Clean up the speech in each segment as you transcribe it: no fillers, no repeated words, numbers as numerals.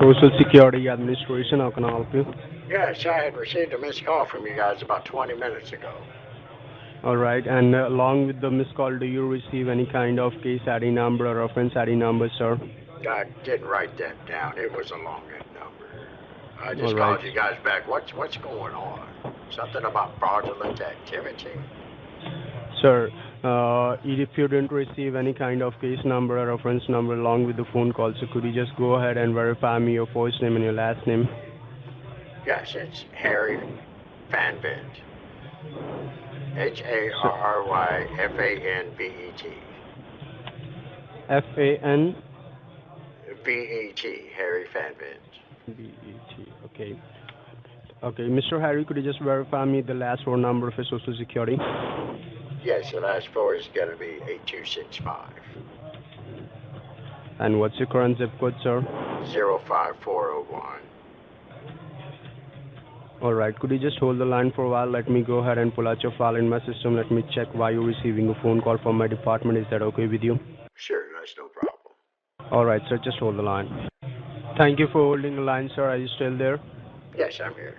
Social Security Administration. How can I help you? Yes, I had received a missed call from you guys about 20 minutes ago. All right. And along with the missed call, do you receive any kind of case ID number or offense ID number, sir? I didn't write that down. It was a long number. I All just right. called you guys back. What's going on? Something about fraudulent activity? Sir, if you didn't receive any kind of case number or reference number along with the phone call, so could you just go ahead and verify me your first name and your last name? Yes, it's Harry Fanvet. So, Harryfanvet. FANBET. VET, Harry Fanvet. Okay. Okay, Mr. Harry, could you just verify me the last four number of your Social Security? Yes, the last four is going to be 8265. And what's your current zip code, sir? 05401. All right, could you just hold the line for a while? Let me go ahead and pull out your file in my system. Let me check why you're receiving a phone call from my department. Is that okay with you? Sure, that's no problem. All right, sir, just hold the line. Thank you for holding the line, sir. Are you still there? Yes, I'm here.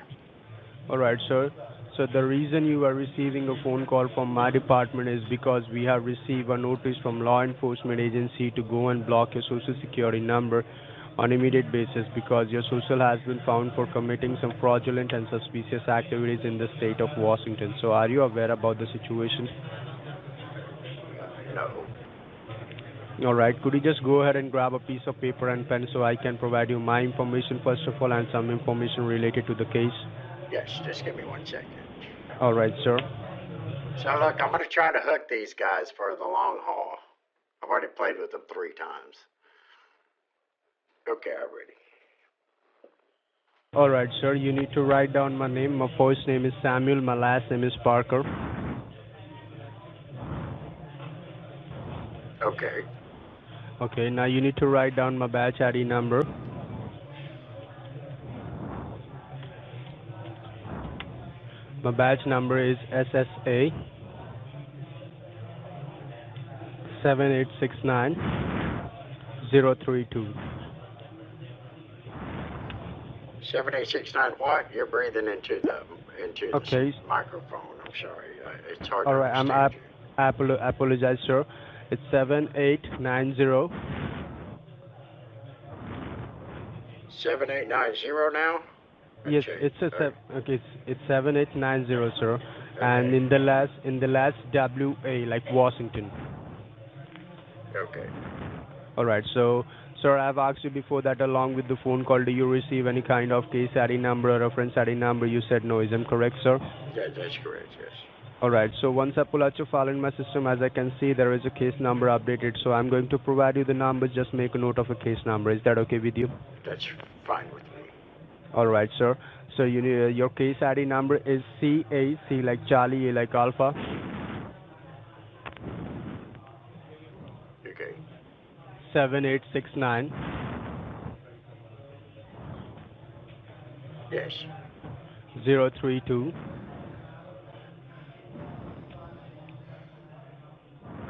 All right, sir. So the reason you are receiving a phone call from my department is because we have received a notice from law enforcement agency to go and block your social security number on immediate basis because your social has been found for committing some fraudulent and suspicious activities in the state of Washington. So are you aware about the situation? No. All right. Could you just go ahead and grab a piece of paper and pen so I can provide you my information first of all and some information related to the case? Yes, just give me 1 second. All right, sir. So look, I'm going to try to hook these guys for the long haul. I've already played with them 3 times. Okay, I'm ready. All right, sir. You need to write down my name. My first name is Samuel. My last name is Parker. Okay. Okay. Now you need to write down my badge ID number. My badge number is SSA 7869 032. 7869 what? You're breathing into the Okay. microphone. I'm sorry. It's hard to All right. understand you. I apologize, sir. It's 7890. 7890 now? Yes, Okay. it's a okay. It's 7890, sir. And Okay. in the last WA, like Washington. Okay. All right. So, sir, I've asked you before that along with the phone call, do you receive any kind of case ID number or reference ID number? You said no. Is that correct, sir? Yeah, that's correct, yes. All right. So once I pull out your file in my system, as I can see, there is a case number updated. So I'm going to provide you the number. Just make a note of a case number. Is that okay with you? That's fine with me. All right, sir. So you need, your case ID number is CAC like Charlie, A like Alpha, Okay. 7869 Yes. 032.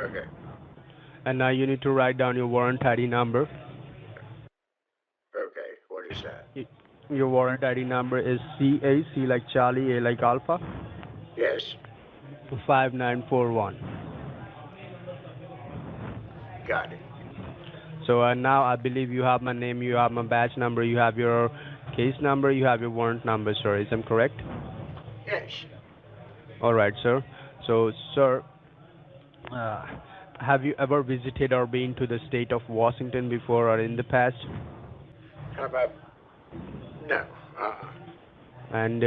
Okay. And now you need to write down your warrant ID number. Okay. What is that? Your warrant ID number is CAC like Charlie, A like Alpha, Yes. 5941. Got it. So now I believe you have my name, you have my badge number, you have your case number, you have your warrant number, sir. Is that correct? Yes. All right, sir. So, sir, uh, have you ever visited or been to the state of Washington before or in the past? How about no? Uh-uh. And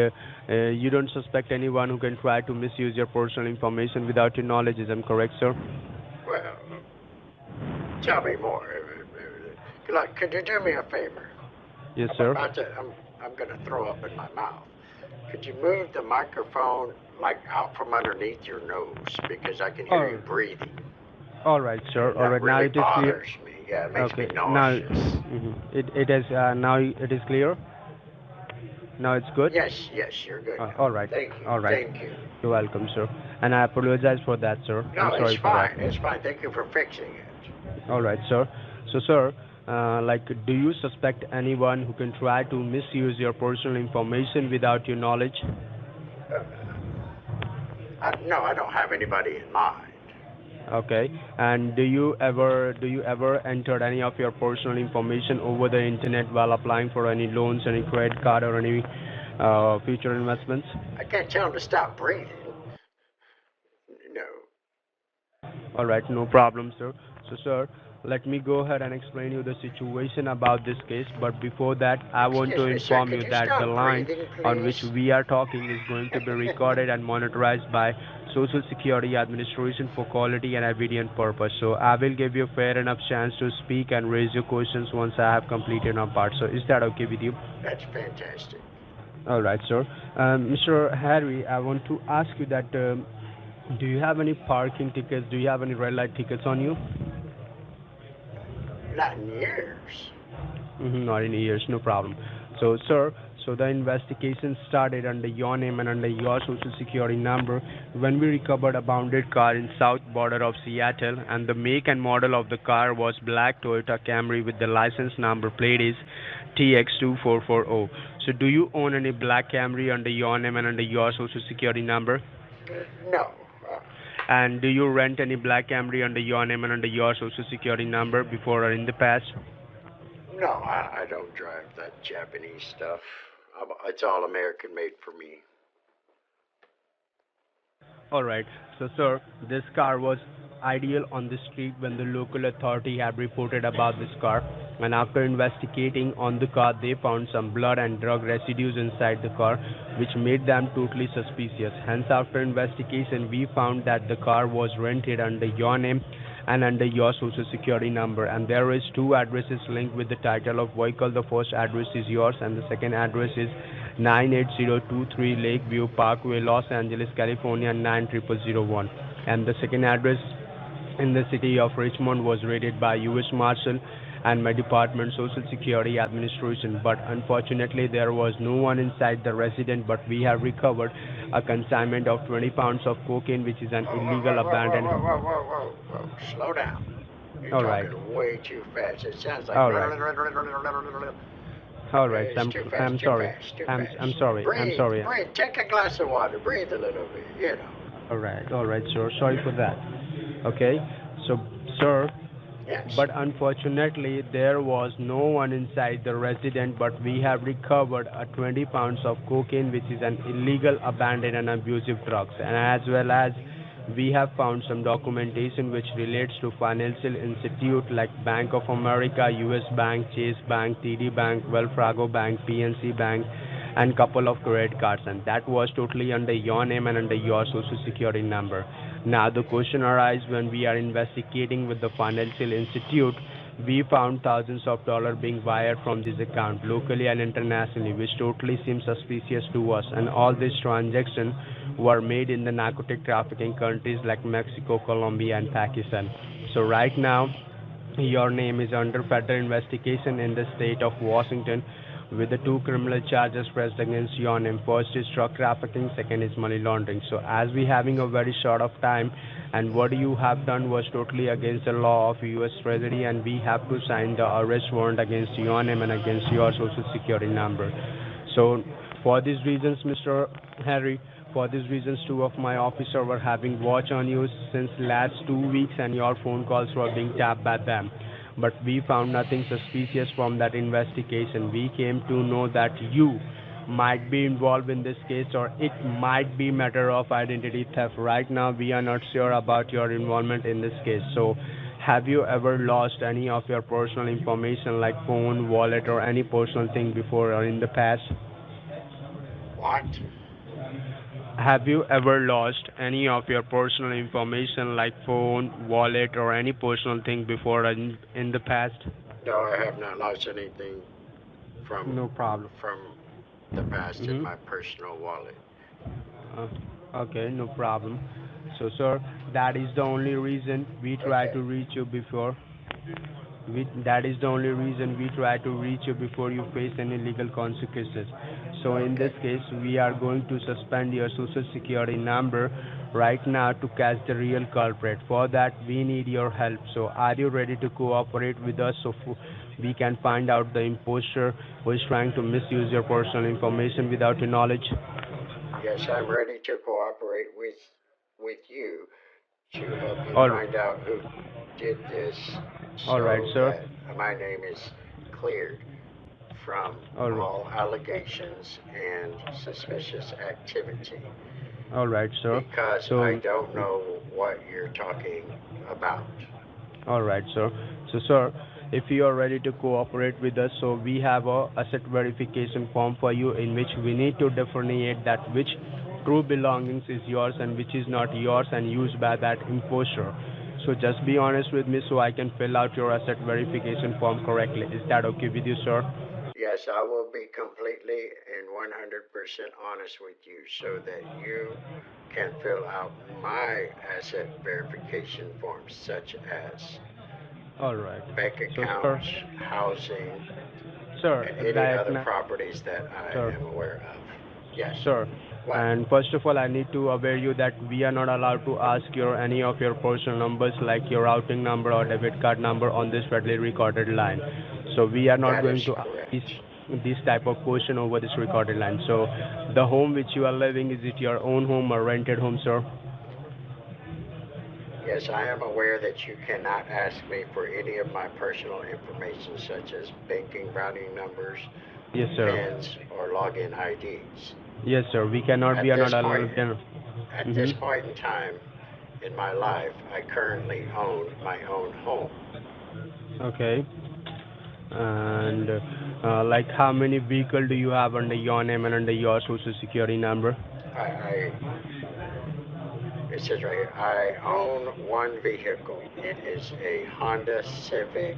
you don't suspect anyone who can try to misuse your personal information without your knowledge, is that correct, sir? Well, tell me more. Like, could you do me a favor? Yes, I'm sir. about to. I'm going to throw up in my mouth. Could you move the microphone like out from underneath your nose because I can hear you breathing. All right, sir. All That right, now really it is clear. bothers me. Yeah, it makes Okay, me now nauseous. it is now it is clear. Now it's good. Yes, you're good now. All right, Thank you. all right. Thank you. You're welcome, sir. And I apologize for that, sir. I'm No, it's sorry for that. fine. It's fine. Thank you for fixing it. All right, sir. So, sir, Like, do you suspect anyone who can try to misuse your personal information without your knowledge? Uh, no, I don't have anybody in mind. Okay. And do you ever enter any of your personal information over the internet while applying for any loans, any credit card, or any future investments? I can't tell them to stop breathing. No. All right, no problem, sir. So, sir, let me go ahead and explain you the situation about this case. But before that, I want to Excuse me, sir. inform Could you you that the stop line breathing, on which please? we are talking is going to be recorded and monitored by Social Security Administration for quality and evidence purpose. So, I will give you a fair enough chance to speak and raise your questions once I have completed my part. So, is that okay with you? That's fantastic. All right, sir. Mr. Harry, I want to ask you that do you have any parking tickets? Do you have any red light tickets on you? Not in years. Not in years, no problem. So, sir, so the investigation started under your name and under your social security number when we recovered a bounded car in south border of Seattle, and the make and model of the car was black Toyota Camry with the license number plate is TX2440. So, do you own any black Camry under your name and under your social security number? No. Uh, And do you rent any black Camry under your name and under your social security number before or in the past? no, I don't drive that Japanese stuff. It's all American made for me. Alright, so sir, this car was ideal on the street when the local authority had reported about this car, and after investigating on the car, they found some blood and drug residues inside the car, which made them totally suspicious. Hence, after investigation, we found that the car was rented under your name and under your social security number, and there is two addresses linked with the title of vehicle. The first address is yours and the second address is 98023 Lakeview Parkway, Los Angeles, California 90001, and the second address in the city of Richmond was rated by U.S. Marshal and my department, Social Security Administration. But unfortunately, there was no one inside the residence. But we have recovered a consignment of 20 pounds of cocaine, which is an Whoa, whoa, illegal whoa, whoa, whoa, abandoned. whoa, whoa, whoa, whoa, whoa. Slow down. You're All right, talking way too fast. It sounds like all right, all right. it's too fast, I'm too sorry. fast, too I'm fast. sorry. I'm Breathe, sorry. breathe. Take a glass of water. Breathe a little bit, you know. All right, sir. Sorry for that. Okay, so, sir, Yes. but unfortunately there was no one inside the residence, but we have recovered a 20 pounds of cocaine, which is an illegal abandoned and abusive drugs, and as well as we have found some documentation which relates to financial institute like Bank of America, US Bank, Chase Bank, TD Bank, Wells Fargo Bank, PNC Bank, and couple of credit cards, and that was totally under your name and under your social security number. Now the question arises when we are investigating with the financial institute, we found thousands of dollars being wired from this account locally and internationally, which totally seems suspicious to us. And all these transactions were made in the narcotic trafficking countries like Mexico, Colombia, and Pakistan. So right now, your name is under federal investigation in the state of Washington with the two criminal charges pressed against your name. First is drug trafficking, second is money laundering. So as we having a very short of time and what you have done was totally against the law of US Treasury, and we have to sign the arrest warrant against your name and against your social security number. So for these reasons, Mr. Harry, for these reasons, two of my officers were having watch on you since last 2 weeks, and your phone calls were being tapped by them. But we found nothing suspicious from that investigation. We came to know that you might be involved in this case, or it might be matter of identity theft. Right now, we are not sure about your involvement in this case. So, have you ever lost any of your personal information like phone, wallet, or any personal thing before or in the past? What? Have you ever lost any of your personal information like phone, wallet, or any personal thing before in the past? No, I have not lost anything from No problem. from the past in Mm-hmm. my personal wallet. Uh, okay, no problem. So, sir, that is the only reason we try Okay. to reach you before. That is the only reason we try to reach you before you face any legal consequences. So in this Okay. case, we are going to suspend your social security number right now to catch the real culprit. For that, we need your help. So are you ready to cooperate with us so we can find out the imposter who is trying to misuse your personal information without your knowledge? Yes, I'm ready to cooperate with you to help you All, find out who did this all right, so sir. that my name is cleared from All, all allegations and suspicious activity all right, sir. because I So don't know what you're talking about. all right, sir. So, sir, if you are ready to cooperate with us, so we have a asset verification form for you in which we need to differentiate that which true belongings is yours and which is not yours and used by that imposter. So just be honest with me so I can fill out your asset verification form correctly. Is that okay with you, sir? Yes, I will be completely and 100% honest with you so that you can fill out my asset verification forms, such as All right. bank So, sir, accounts, housing, sir, and any like other now, properties that I sir. am aware of. Yes. Sure. What? And first of all, I need to aware you that we are not allowed to ask your any of your personal numbers like your routing number or debit card number on this federally recorded line. So we are not That going is to ask correct. this type of question over this recorded line. So the home which you are living, is it your own home or rented home, sir? Yes, I am aware that you cannot ask me for any of my personal information, such as banking routing numbers, Yes, sir. PINs, or login IDs. Yes, sir. We cannot. We At are not this point, allowed. We are, at this mm-hmm. point in time in my life, I currently own my own home. Okay. And like how many vehicle do you have under your name and under your social security number? I it says right here, I own one vehicle. It is a Honda Civic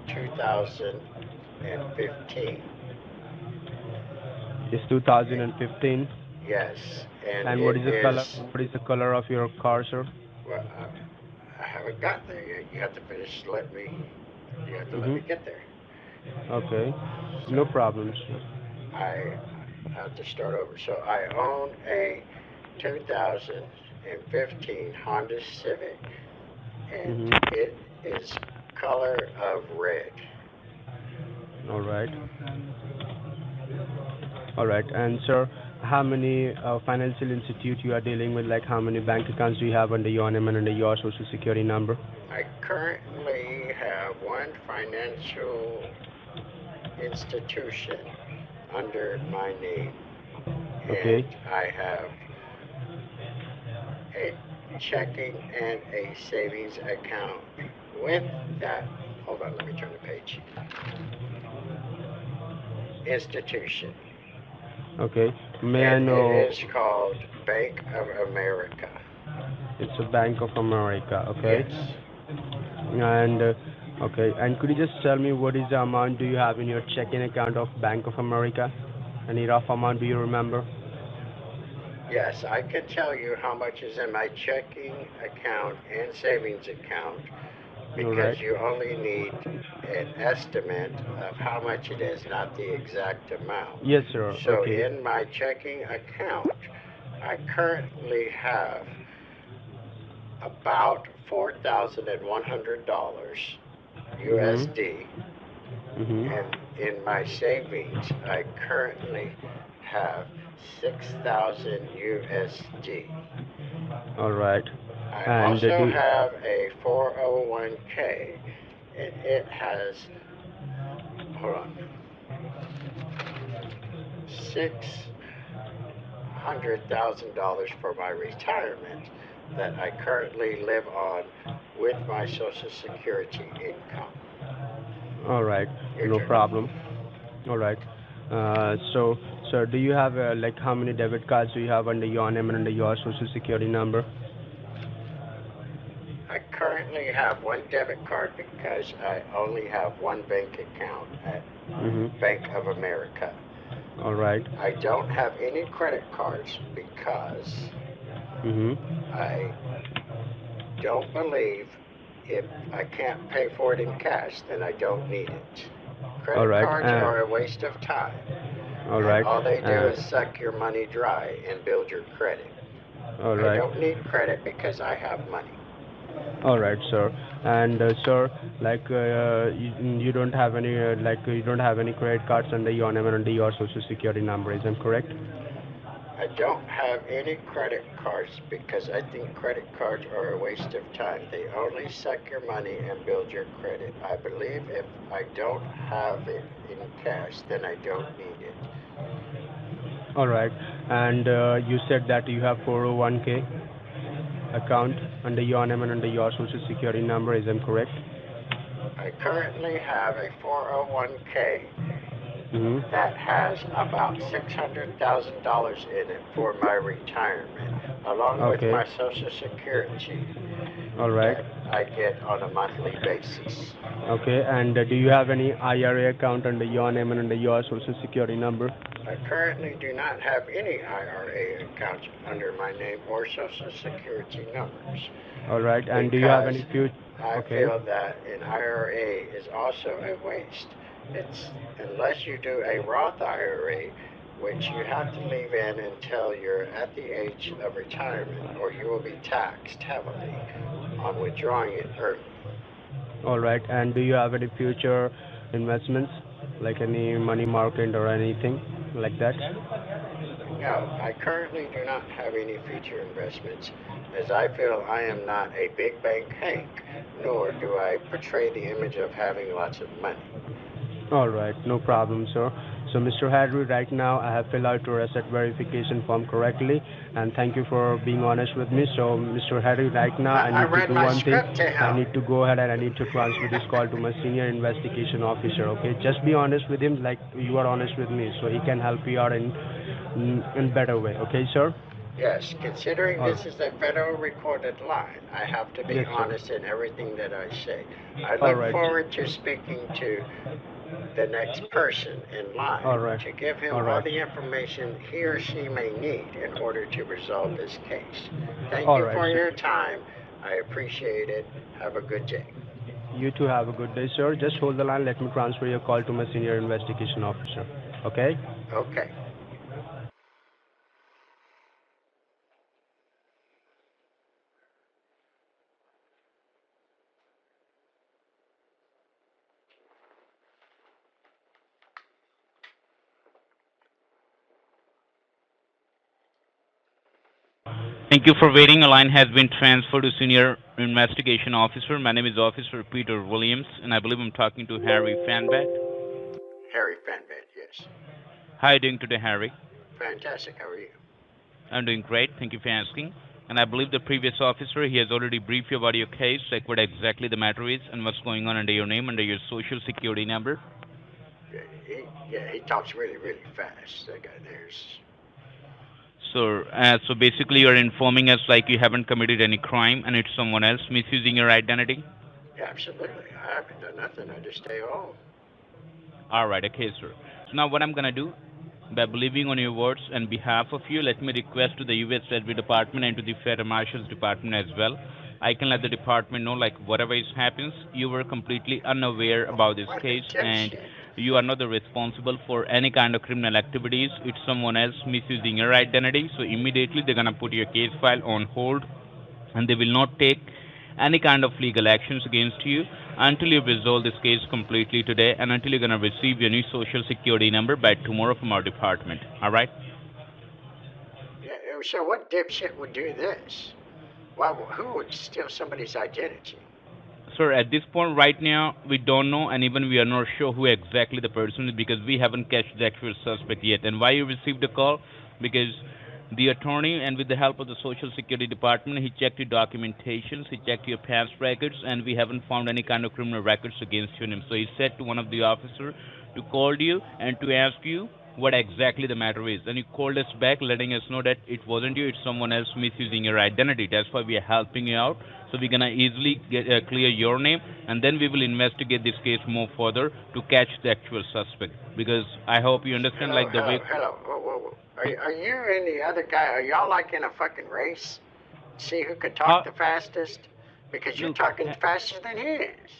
2015. It's 2015. Yes, and And what it is the color? is, What is the color of your car, sir? well, I haven't got there yet. You have to let me Mhm. get there. Okay. So No problems. I have to start over. So I own a 2015 Honda Civic, and Mhm. it is color of red. All right. All right. And sir, how many financial institute you are dealing with? Like how many bank accounts do you have under your name and under your social security number? I currently have one financial institution under my name, Okay. and I have a checking and a savings account with that. Hold on, let me turn the page. Institution, Okay. May I and it know? is called Bank of America. It's a Bank of America. Okay. Yes. And okay. And could you just tell me what is the amount do you have in your checking account of Bank of America? Any rough amount do you remember? Yes, I can tell you how much is in my checking account and savings account All right. because you only need an estimate of how much it is, not the exact amount. Yes, sir. So Okay. in my checking account, I currently have about $4,100 Mhm. USD, Mhm. and in my savings, I currently have 6,000 USD. All right. I And also do have a 401k, and it has, hold on, $600,000 for my retirement that I currently live on with my Social Security income. all right. Your No turn. problem. All right. So, sir, do you have like how many debit cards do you have under your name and under your social security number? I currently have one debit card because I only have one bank account at Mhm. Bank of America. All right. I don't have any credit cards because Mhm. I don't believe If I can't pay for it in cash, then I don't need it. All Credit right. cards are a waste of time, All and right. all they do is suck your money dry and build your credit. All I right. don't need credit because I have money. All right, sir. And sir, like you don't have any you don't have any credit cards under your name and under your social security number. Is that correct? I don't have any credit cards because I think credit cards are a waste of time. They only suck your money and build your credit. I believe if I don't have it in cash, then I don't need it. All right. And you said that you have 401k account under your name and under your social security number. Is that correct? I currently have a 401k Mm-hmm. that has about $600,000 in it for my retirement, along with Okay. my Social Security All right. that I get on a monthly basis. Okay. And do you have any IRA account under your name and under your social security number? I currently do not have any IRA accounts under my name or Social Security numbers All right. And do you have because any future? I Okay. feel that an IRA is also a waste. It's unless you do a Roth IRA, which you have to leave in until you're at the age of retirement, or you will be taxed heavily on withdrawing it early. All right. And do you have any future investments, like any money market or anything like that? No, I currently do not have any future investments, as I feel I am not a big bank Hank, nor do I portray the image of having lots of money. All right, no problem, sir. So, Mr. Hadry, right now I have filled out your asset verification form correctly, and thank you for being honest with me. So, Mr. Hadry, right now I I need to read do my one thing. script to I him. need to go ahead and I need to transfer this call to my senior investigation officer. Okay, just be honest with him, like you are honest with me, so he can help you out in better way. Okay, sir. Yes, considering All, this is a federal recorded line, I have to be yes, sir. honest in everything that I say. I All look right. forward to speaking to the next person in All line right. to give him All all right. the information he or she may need in order to resolve this case. Thank All you right, for sir. your time. I appreciate it. Have a good day. You too have a good day, sir. Just hold the line. Let me transfer your call to my senior investigation officer. Okay? Okay. Thank you for waiting. A line has been transferred to Senior Investigation Officer. My name is Officer Peter Williams, and I believe I'm talking to Harry Fanbat. Harry Fanbet, yes. How are you doing today, Harry? Fantastic. How are you? I'm doing great. Thank you for asking. And I believe the previous officer, he has already briefed you about your case, like what exactly the matter is and what's going on under your name, under your social security number. Yeah, he talks really, really fast. That guy there's. So basically, you're informing us like you haven't committed any crime and it's someone else misusing your identity. Yeah, absolutely. I haven't done nothing. I just stay home. All right, okay, sir. So now what I'm gonna do, by believing on your words and behalf of you, let me request to the U.S. Treasury Department and to the Federal Marshal's Department as well. I can let the department know like whatever is happens, you were completely unaware about this What a case and dipshit. you are not the responsible for any kind of criminal activities. It's someone else misusing your identity. So immediately they're gonna put your case file on hold and they will not take any kind of legal actions against you until you resolve this case completely today and until you're going to receive your new social security number by tomorrow from our department. All right? Yeah, so what dipshit would do this? Why? Who would steal somebody's identity? Sir, at this point right now, we don't know and even we are not sure who exactly the person is because we haven't catched the actual suspect yet. And why you received the call? Because the attorney and with the help of the social security department, he checked your documentations, he checked your past records, and we haven't found any kind of criminal records against you. So he said to one of the officers to call you and to ask you what exactly the matter is. And you called us back, letting us know that it wasn't you, it's someone else misusing your identity. That's why we are helping you out. So we're gonna easily clear your name, and then we will investigate this case more further to catch the actual suspect. Because I hope you understand, Hello, like the hello, way. hello. Whoa, whoa, whoa. Are you and the other guy? Are y'all like in a fucking race? See who can talk How the fastest? Because you're Look, talking faster than he is.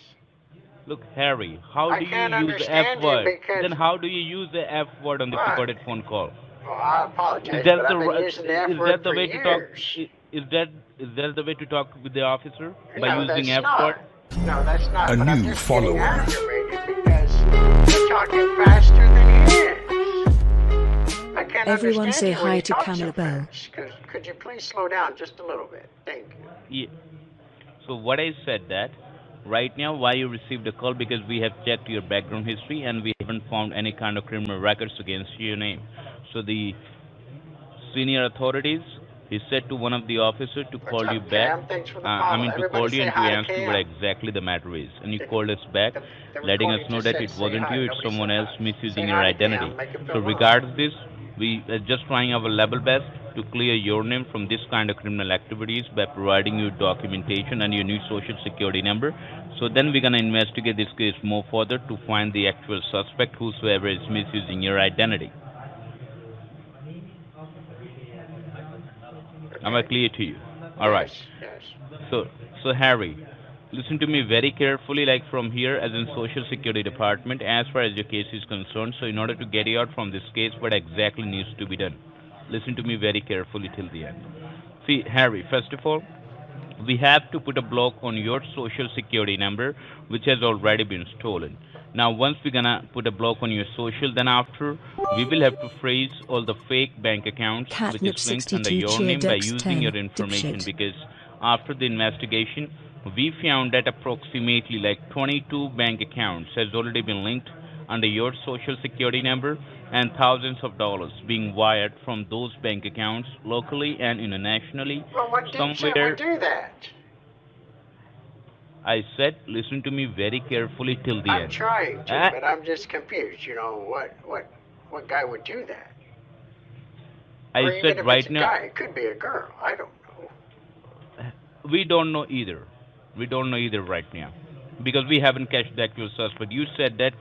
look, Harry, how I do you can't use the F understand you word? because, Then how do you use the F word on the well, recorded phone call? well, I apologize, but I've been using the F Is word that the for way to talk? years. Is that the way to talk with the officer by No, using that's F not. word? No, that's A not. But I'm new just getting follower. aggravated because you're talking faster than he is. I can't Everyone understand say you when hi you to talk so Camilla Bell. fast. Could you please slow down just a little bit? Thank you. Yeah. So what I said that right now, why you received a call, because we have checked your background history and we haven't found any kind of criminal records against your name. So the senior authorities, he said to one of the officers to What's call you up, back. Cam? Thanks for the follow. To Everybody call you say and to hi to ask you what Cam. exactly the matter is. And you The, called us back, the letting us recording know just that said it say wasn't hi. you, it's Nobody someone said else hi. misusing Say your hi to identity. Cam. Make him So feel welcome. regards this, we are just trying our level best to clear your name from this kind of criminal activities by providing you documentation and your new social security number. So then we're gonna investigate this case more further to find the actual suspect, whosoever is misusing your identity. Am I Okay. clear to you? All right. Yes, yes. So, so Harry, listen to me very carefully, like from here, as in Social Security Department, as far as your case is concerned. So, in order to get you out from this case, what exactly needs to be done? Listen to me very carefully till the end. See, Harry, first of all, we have to put a block on your social security number, which has already been stolen. Now, once we're gonna put a block on your social, then after we will have to freeze all the fake bank accounts which is linked under Catnip62 your cheer name by ducks using your 10 information, dipshit. because after the investigation we found that approximately like 22 bank accounts has already been linked under your social security number, and thousands of dollars being wired from those bank accounts locally and internationally Well, what dipshit would somewhere. do that? I said, listen to me very carefully till the I'm end. trying to, Uh, but I'm just confused. What guy would do that? I Or even said if it's right a now, guy, it could be a girl. I don't know. we don't know either. We don't know either right now because we haven't catched the actual suspect. You said that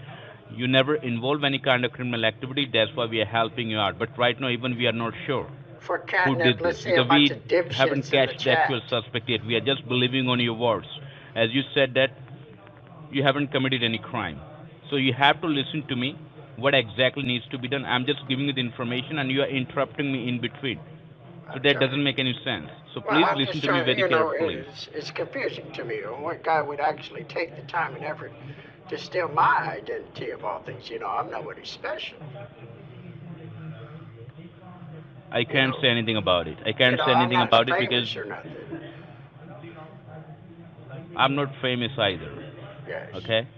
you never involve any kind of criminal activity. That's why we are helping you out. But right now, even we are not sure For who catnip, did this let's say a because bunch we of haven't dipshits in the catched the actual chat. suspect yet. We are just believing on your words. As you said that you haven't committed any crime. So you have to listen to me. What exactly needs to be done? I'm just giving you the information and you are interrupting me in between. So I'm that trying. doesn't make any sense. So Well, please I'm listen just to me trying. very carefully. It's confusing to me. What guy would actually take the time and effort to steal my identity of all things? I'm nobody special. I You can't know, say anything about it. I can't say I'm anything not about it because famous or nothing. I'm not famous either. Yes. Okay?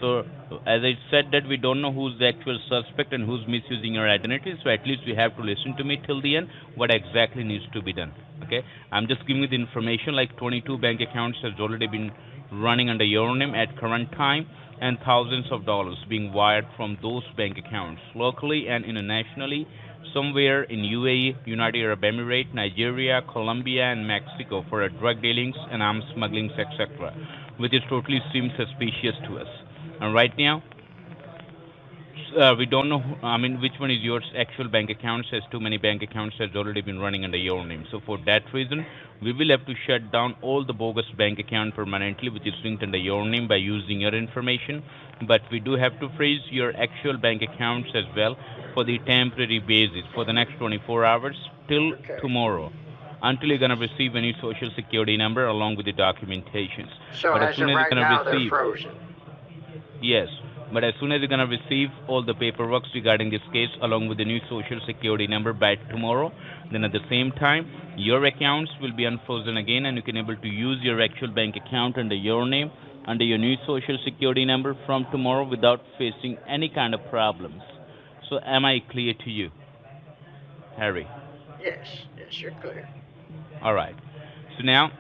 So, as I said that we don't know who's the actual suspect and who's misusing your identity, so at least you have to listen to me till the end what exactly needs to be done. Okay? I'm just giving you the information like 22 bank accounts has already been running under your name at current time and thousands of dollars being wired from those bank accounts locally and internationally somewhere in UAE, United Arab Emirates, Nigeria, Colombia and Mexico for drug dealings and arms smugglings, etc., which is totally seems suspicious to us. And right now, we don't know. I mean, which one is your actual bank account? As too many bank accounts has already been running under your name. So for that reason, we will have to shut down all the bogus bank account permanently, which is linked under your name by using your information. But we do have to freeze your actual bank accounts as well for the temporary basis for the next 24 hours till Okay. tomorrow until you're going to receive any social security number along with the documentations. So But as as soon of as you're right going to now, they're receive, frozen. yes, but as soon as you're gonna receive all the paperwork regarding this case along with the new social security number by tomorrow, then at the same time your accounts will be unfrozen again and you can able to use your actual bank account under your name, under your new social security number from tomorrow without facing any kind of problems. So am I clear to you, Harry? Yes. Yes, you're clear. All right. So now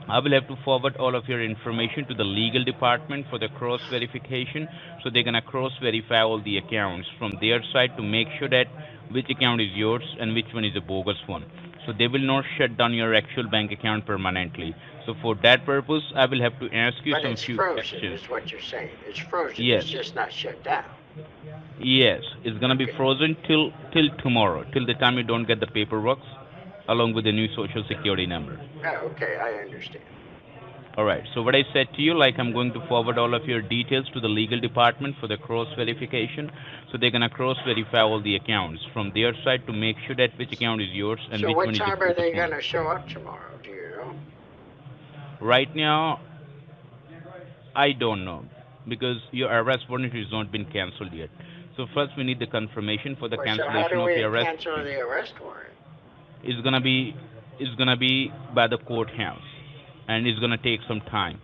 I will have to forward all of your information to the legal department for the cross verification. So they're gonna cross verify all the accounts from their side to make sure that which account is yours and which one is a bogus one. So they will not shut down your actual bank account permanently. So for that purpose, I will have to ask you But some it's few frozen, questions. is what you're saying. It's frozen. It's Yes, just not shut down. yes, it's gonna be Okay. frozen till tomorrow, till the time you don't get the paperwork along with the new social security number. Oh, okay, I understand. All right. So what I said to you, like I'm going to forward all of your details to the legal department for the cross verification. So they're gonna cross verify all the accounts from their side to make sure that which account is yours and So which what one is the time are bogus they one. gonna show up tomorrow? Do you know? Right now, I don't know because your arrest warrant has not been cancelled yet. So first we need the confirmation for the Well, so how cancellation do of we your arrest cancel warrant. the arrest warrant? It's gonna be it's gonna be by the courthouse, and it's gonna take some time.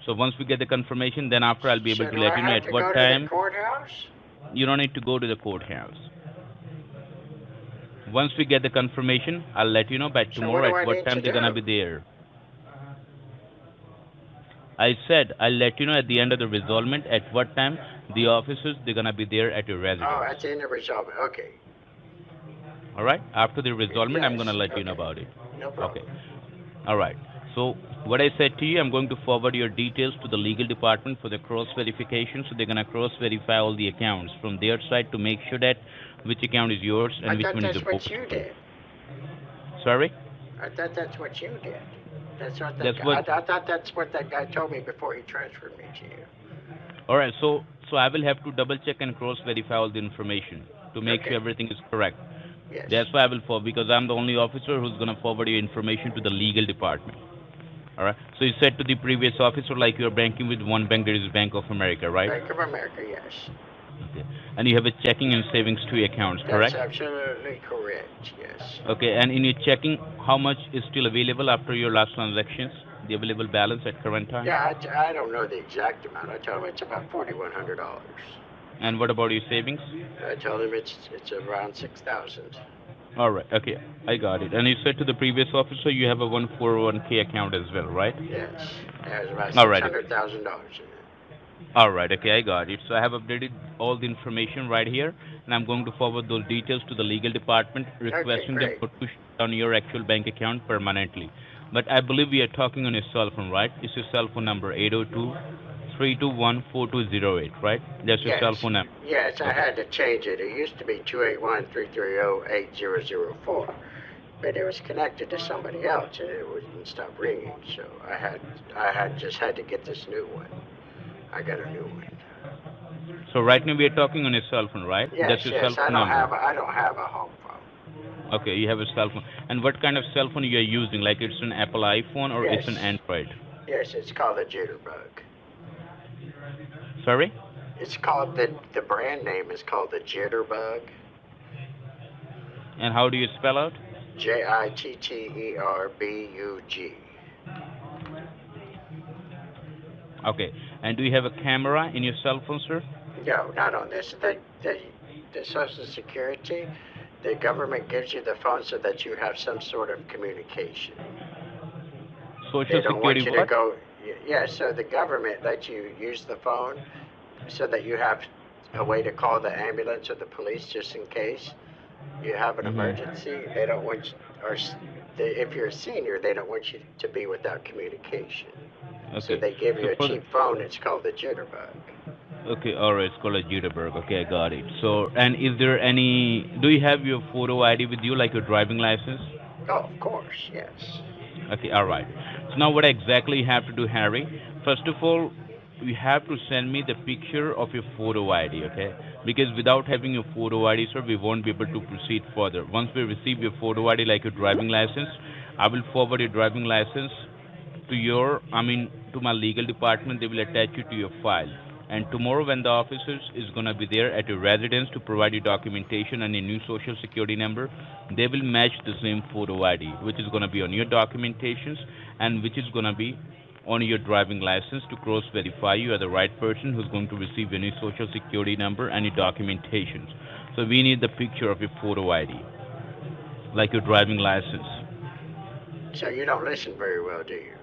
So once we get the confirmation, then after I'll be able So to do let I you know have at to what go to the time. courthouse? You don't need to go to the courthouse. Once we get the confirmation, I'll let you know by So what tomorrow do at I what need to time they're gonna do? be there. I said I'll let you know at the end of the resolvement at what time the officers they're gonna be there at your Oh, residence. at the end of resolving. Okay. All right. After the resolvement, I'm gonna Yes. let you know Okay. about it. No Okay. problem. All right. So what I said to you, I'm going to forward your details to the legal department for the cross verification. So they're gonna cross verify all the accounts from their side to make sure that which account is yours I and which thought one is the that's what bogus you one. did. Sorry. I thought that's what you did. That's what that That's guy. what. I thought that's what that guy told me before he transferred me to you. All right. So I will have to double check and cross verify all the information to make sure Okay. everything is correct. Yes. That's why I will forward because I'm the only officer who's gonna forward your information to the legal department. All right. So you said to the previous officer like you're banking with one bank, there is Bank of America, right? Bank of America. Yes. Okay. And you have a checking and savings two accounts, That's correct? absolutely correct. Yes. Okay. And in your checking, how much is still available after your last transactions? The available balance at current time? Yeah. I don't know the exact amount. I told him it's about $4,100. And what about your savings? I told him it's around 6,000. All right. Okay. I got it. And you said to the previous officer you have a 141K account as well, right? Yes. There's about All six right. hundred thousand dollars in it. All right. Okay, I got it. So I have updated all the information right here, and I'm going to forward those details to the legal department, Okay. requesting them Great. for to shut down your actual bank account permanently. But I believe we are talking on your cell phone, right? It's your cell phone number 802-321-4208, right? That's your cell Yes. phone number. Yes. I Okay. had to change it. It used to be 281-330-8004, but it was connected to somebody else and it wouldn't stop ringing. So I had just had to get this new one. I got a new one. So right now we are talking on your cell phone, right? That's Yes. your cell Yes. I phone don't number. have. I don't have a home phone. Okay, you have a cell phone. And what kind of cell phone you are using? Like it's an Apple iPhone or it's an Yes. Android? Yes. It's called a jitterbug. Sorry? It's called the brand name is called the jitterbug. And how do you spell out? Jitterbug. Okay. And do you have a camera in your cell phone, sir? No, not on this. The Social Security, the government gives you the phone so that you have some sort of communication. They Social don't Security want you to what? go. Yeah, so the government lets you use the phone so that you have a way to call the ambulance or the police just in case you have an Mm-hmm. emergency. They don't want you, if you're a senior, they don't want you to be without communication. So Okay. they give So you a for the, cheap phone. It's called the jitterbug. okay, all right, it's called a Jitterbug. Okay, I got it. So, and is there any? Do you have your photo ID with you, like your driving license? Oh, of course, yes. Okay, all right. So now, what exactly you have to do, Harry? First of all, you have to send me the picture of your photo ID, okay? Because without having your photo ID, sir, we won't be able to proceed further. Once we receive your photo ID, like your driving license, I will forward your driving license to to my legal department. They will attach you to your file. And tomorrow, when the officers is gonna be there at your residence to provide you documentation and a new social security number, they will match the same photo ID, which is gonna be on your documentations and which is gonna be on your driving license to cross verify you are the right person who's going to receive your new social security number and your documentations. So we need the picture of your photo ID, like your driving license. So you don't listen very well, do you?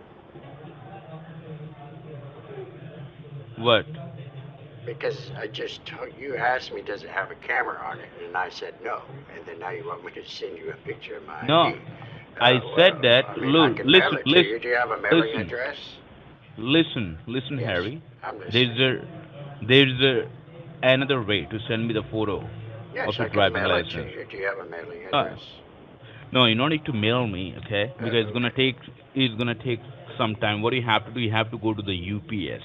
What? Because I just told you asked me, does it have a camera on it, and I said no, and then now you want me to send you a picture of my No, ID. I said Well, that. I mean, I Look, can mail listen, it to listen, you. Do you have a mailing listen, address? listen, Yes, Harry. I'm There's listening. a another way to send me the photo of Yes, your I can driving mail it to license. you. Do you have a mailing Uh, address? no, you don't need to mail me, okay? Because Okay. it's gonna take sometime, what you have to do, you have to go to the UPS.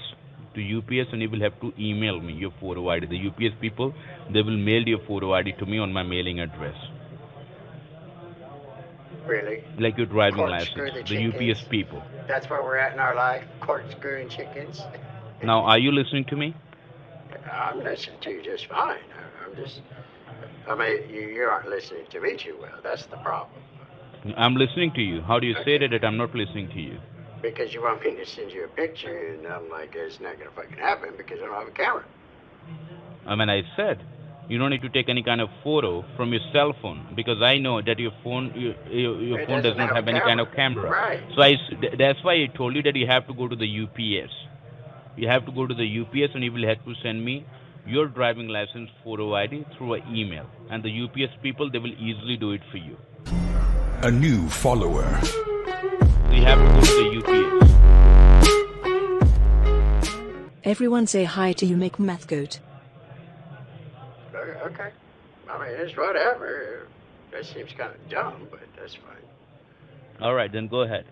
To UPS, and you will have to email me your photo ID. The UPS people, they will mail your photo ID to me on my mailing address, Really? like your driving license. Corkscrew the The UPS chickens. people. That's where we're at in our life, corkscrewing chickens. Now, are you listening to me? I'm listening to you just fine. I'm just, I mean, you aren't listening to me too well. That's the problem. I'm listening to you. How do you say Okay. that I'm not listening to you? Because you want me to send you a picture, and I'm like, it's not gonna fucking happen because I don't have a camera. I mean, I said you don't need to take any kind of photo from your cell phone because I know that your It phone does doesn't not have a have any kind of camera. camera. Right. So that's why I told you that you have to go to the UPS. You have to go to the UPS and you will have to send me your driving license photo ID through an email. And the UPS people, they will easily do it for you. A new follower. So you have to go to the UPS. Everyone say hi to you, McMathgoat. Okay. I mean, it's whatever. That seems kind of dumb, but that's fine. All right, then go ahead.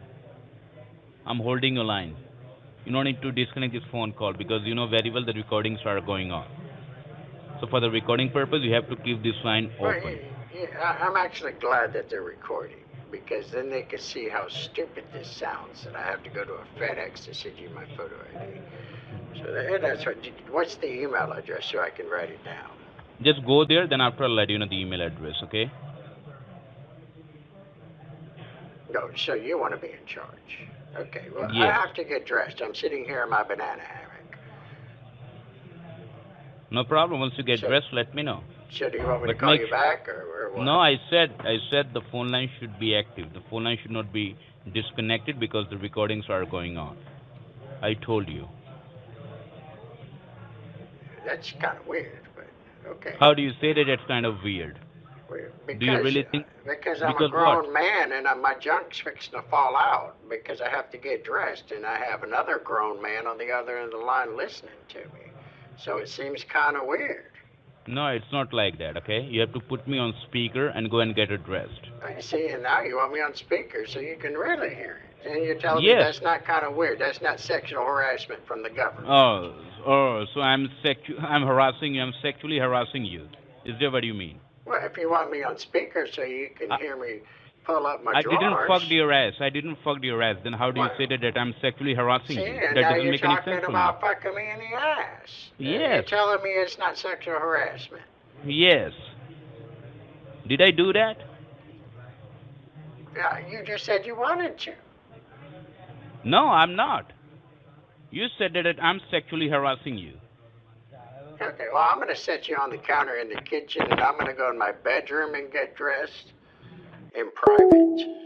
I'm holding your line. You don't need to disconnect this phone call because you know very well the recordings are going on. So for the recording purpose, you have to keep this line Well, open. I'm actually glad that they're recording because then they can see how stupid this sounds that I have to go to a FedEx to send you my photo ID. So that's what. What's the email address so I can write it down? Just go there, then after I'll let you know the email address, okay? No, so you want to be in charge. Okay, well, I Yes. have to get dressed. I'm sitting here in my banana hammock. No problem. Once you get So- dressed, let me know. So do you want me to But call make you back or what? No, I said the phone line should be active. The phone line should not be disconnected because the recordings are going on. I told you. That's kind of weird, but okay. How do you say that it's kind of weird? Because, Do you really think? Because I'm a Because grown what? man and my junk's fixing to fall out because I have to get dressed and I have another grown man on the other end of the line listening to me. So it seems kind of weird. No, it's not like that, okay? You have to put me on speaker and go and get it dressed. You see, and now you want me on speaker so you can really hear it. And you're telling me Yes. that's not kind of weird. That's not sexual harassment from the government. So I'm harassing you. I'm sexually harassing you. Is that what you mean? Well, if you want me on speaker so you can I- hear me pull up my I drawers. didn't fuck your ass. I didn't fuck your ass. Then how do you What? say that I'm sexually harassing See, you? and That now doesn't you're make any talking sense for about fucking me in the ass. And Yes. You're telling me it's not sexual harassment. me. Yes. Did I do that? Yeah, you just said you wanted to. No, I'm not. You said that I'm sexually harassing you. Okay, well, I'm going to set you on the counter in the kitchen, and I'm going to go in my bedroom and get dressed in private.